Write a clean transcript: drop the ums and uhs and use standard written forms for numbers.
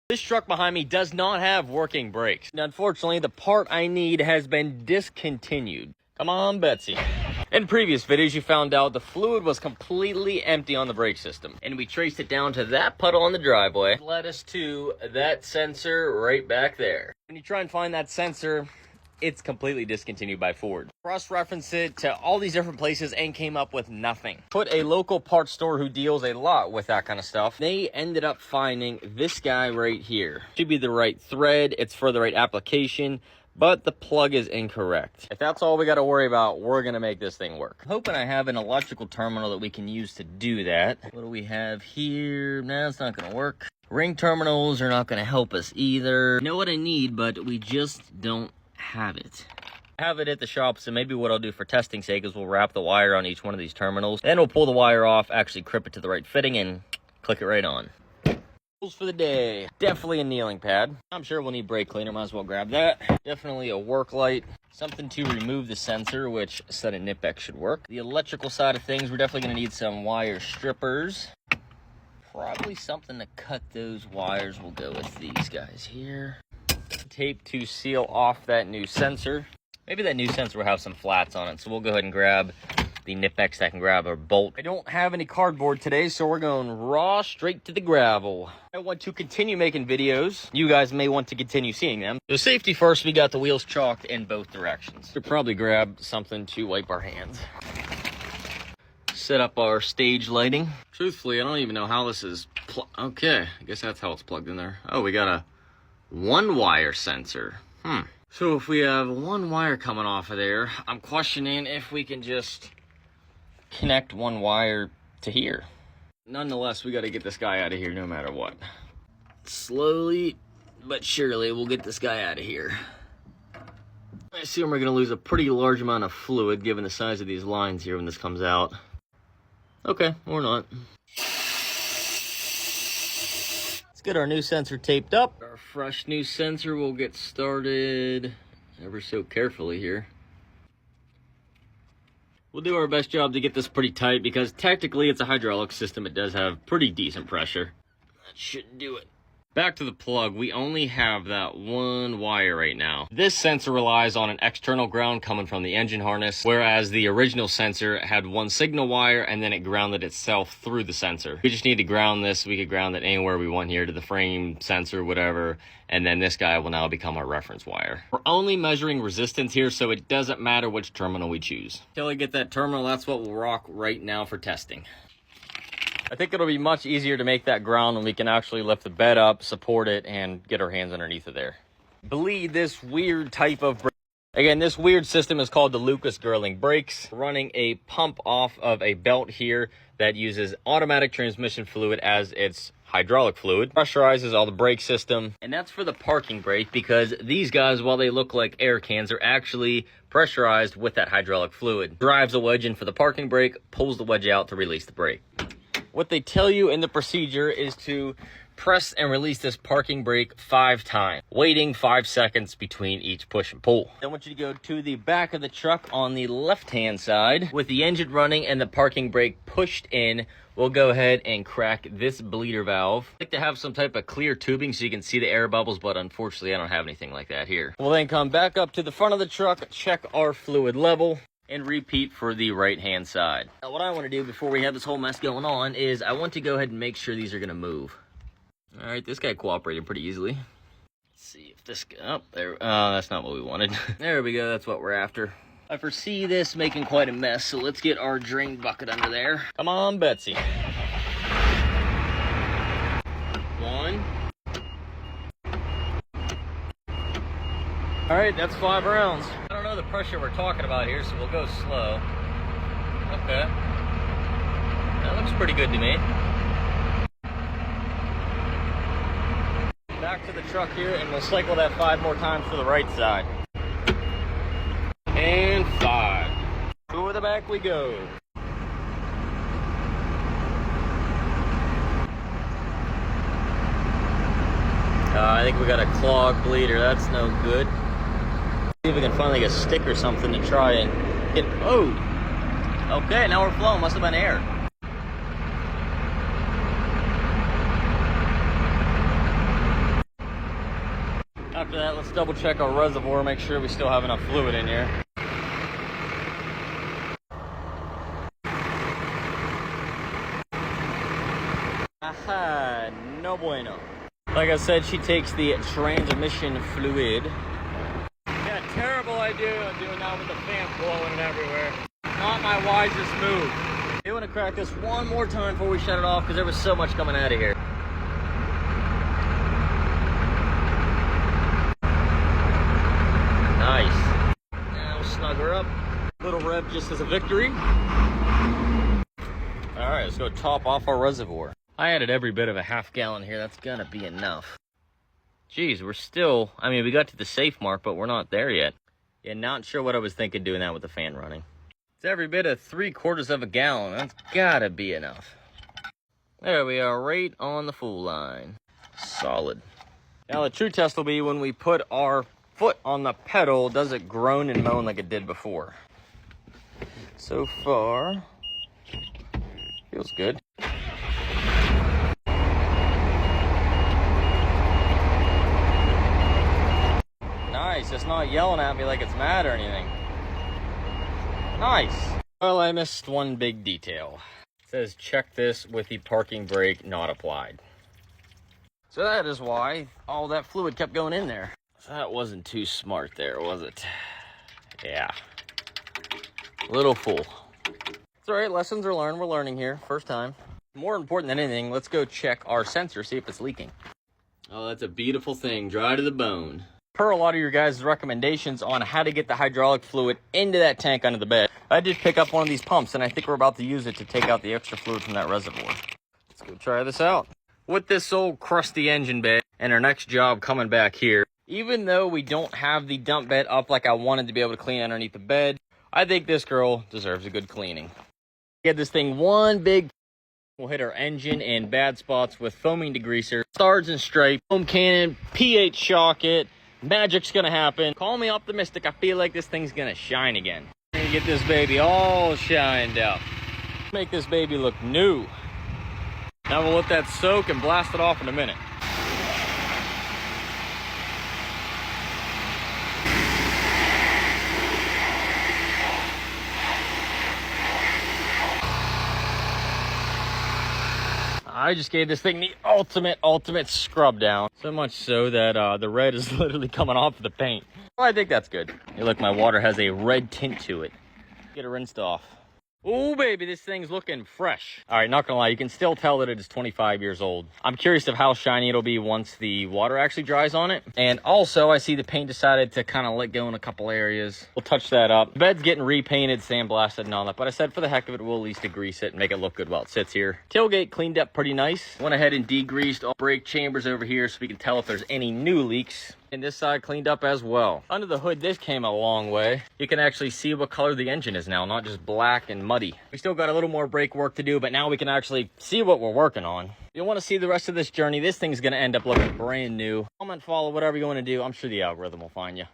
This truck behind me does not have working brakes. Unfortunately, the part I need has been discontinued. Come on, Betsy. In previous videos, you found out the fluid was completely empty on the brake system. And we traced it down to that puddle on the driveway. It led us to that sensor right back there. When you try and find that sensor, it's completely discontinued by Ford. Cross-referenced it to all these different places and came up with nothing. Put a local parts store who deals a lot with that kind of stuff. They ended up finding this guy right here. Should be the right thread. It's for the right application, but the plug is incorrect. If that's all we got to worry about, we're going to make this thing work. I'm hoping I have an electrical terminal that we can use to do that. What do we have here? No, it's not going to work. Ring terminals are not going to help us either. I know what I need, but we just don't have it. I have it at the shop, so maybe what I'll do for testing sake is we'll wrap the wire on each one of these terminals. Then we'll pull the wire off, actually clip it to the right fitting, and click it right on. Tools for the day. Definitely a kneeling pad. I'm sure we'll need brake cleaner, might as well grab that. Definitely a work light. Something to remove the sensor, which a set of nip-X should work. The electrical side of things, we're definitely going to need some wire strippers. Probably something to cut those wires. We'll go with these guys here. Tape to seal off that new sensor. Maybe that new sensor will have some flats on it, so we'll go ahead and grab the nip-X that can grab a bolt. I don't have any cardboard today, so we're going raw straight to the gravel. I want to continue making videos. You guys may want to continue seeing them. So safety first, we got the wheels chalked in both directions. We'll probably grab something to wipe our hands. Set up our stage lighting. Truthfully, I don't even know how this is okay, I guess that's how it's plugged in there. Oh, we got a one wire sensor. So if we have one wire coming off of there, I'm questioning if we can just connect one wire to here. Nonetheless, we got to get this guy out of here no matter what. Slowly but surely we'll get this guy out of here. I assume we're going to lose a pretty large amount of fluid given the size of these lines here when this comes out. Okay, or not. Get our new sensor taped up. Our fresh new sensor will get started ever so carefully here. We'll do our best job to get this pretty tight because technically it's a hydraulic system. It does have pretty decent pressure. That should do it. Back to the plug, we only have that one wire right now. This sensor relies on an external ground coming from the engine harness, whereas the original sensor had one signal wire and then it grounded itself through the sensor. We just need to ground this. We could ground it anywhere we want here to the frame, sensor, whatever, and then this guy will now become our reference wire. We're only measuring resistance here, so it doesn't matter which terminal we choose. Until we get that terminal, that's what we'll rock right now for testing. I think it'll be much easier to make that ground when we can actually lift the bed up, support it, and get our hands underneath it there. Bleed this weird type of brake. Again, this weird system is called the Lucas Girling brakes. Running a pump off of a belt here that uses automatic transmission fluid as its hydraulic fluid. Pressurizes all the brake system. And that's for the parking brake because these guys, while they look like air cans, are actually pressurized with that hydraulic fluid. Drives a wedge in for the parking brake, pulls the wedge out to release the brake. What they tell you in the procedure is to press and release this parking brake 5 times, waiting 5 seconds between each push and pull. I want you to go to the back of the truck on the left-hand side. With the engine running and the parking brake pushed in, we'll go ahead and crack this bleeder valve. I like to have some type of clear tubing so you can see the air bubbles, but unfortunately I don't have anything like that here. We'll then come back up to the front of the truck, check our fluid level, and repeat for the right-hand side. Now, what I want to do before we have this whole mess going on is I want to go ahead and make sure these are going to move. All right, this guy cooperated pretty easily. Let's see if this guy, oh, there, that's not what we wanted. There we go, that's what we're after. I foresee this making quite a mess, so let's get our drain bucket under there. Come on, Betsy. 1. All right, that's 5 rounds. I don't know the pressure we're talking about here, so we'll go slow. Okay. That looks pretty good to me. Back to the truck here, and we'll cycle that 5 more times to the right side. And 5. To the back we go. I think we got a clogged bleeder. That's no good. See if we can find like a stick or something to try and get. Oh, okay, now we're flowing. Must have been air. After that, let's double check our reservoir, make sure we still have enough fluid in here. Aha, no bueno. Like I said, she takes the transmission fluid. Yeah, terrible idea doing that with the fan blowing it everywhere. Not my wisest move. I want to crack this one more time before we shut it off because there was so much coming out of here. Nice. Now we'll snug her up. Little rev just as a victory. All right, let's go top off our reservoir. I added every bit of a half gallon here. That's gonna be enough. Geez, we're still, I mean, we got to the safe mark, but we're not there yet. Yeah, not sure what I was thinking doing that with the fan running. It's every bit of 3/4 of a gallon. That's gotta be enough. There we are, right on the full line. Solid. Now the true test will be when we put our foot on the pedal, does it groan and moan like it did before? So far, feels good. Nice, it's not yelling at me like it's mad or anything. Nice. Well, I missed one big detail. It says check this with the parking brake not applied. So that is why all that fluid kept going in there. So that wasn't too smart there, was it? Yeah. Little fool. It's all right, lessons are learned. We're learning here, first time. More important than anything, let's go check our sensor, see if it's leaking. Oh, that's a beautiful thing, dry to the bone. Per a lot of your guys' recommendations on how to get the hydraulic fluid into that tank under the bed, I did pick up one of these pumps, and I think we're about to use it to take out the extra fluid from that reservoir. Let's go try this out. With this old crusty engine bed and our next job coming back here, even though we don't have the dump bed up like I wanted to be able to clean underneath the bed, I think this girl deserves a good cleaning. Get this thing one big. We'll hit our engine and bad spots with foaming degreaser, stars and stripe, foam cannon, pH shock it. Magic's gonna happen. Call me optimistic. I feel like this thing's gonna shine again. We're gonna get this baby all shined up. Make this baby look new. Now we'll let that soak and blast it off in a minute. I just gave this thing the ultimate scrub down. So much so that the red is literally coming off of the paint. Well, I think that's good. Hey, look, my water has a red tint to it. Get it rinsed off. Oh, baby, this thing's looking fresh. All right, not gonna lie, you can still tell that it is 25 years old. I'm curious of how shiny it'll be once the water actually dries on it. And also, I see the paint decided to kind of let go in a couple areas. We'll touch that up. The bed's getting repainted, sandblasted, and all that. But I said for the heck of it, we'll at least degrease it and make it look good while it sits here. Tailgate cleaned up pretty nice. Went ahead and degreased all brake chambers over here so we can tell if there's any new leaks. And this side cleaned up as well. Under the hood, this came a long way. You can actually see what color the engine is now, not just black and muddy. We still got a little more brake work to do, but now we can actually see what we're working on. If you want to see the rest of this journey, this thing's going to end up looking brand new. Comment, follow, whatever you want to do. I'm sure the algorithm will find you.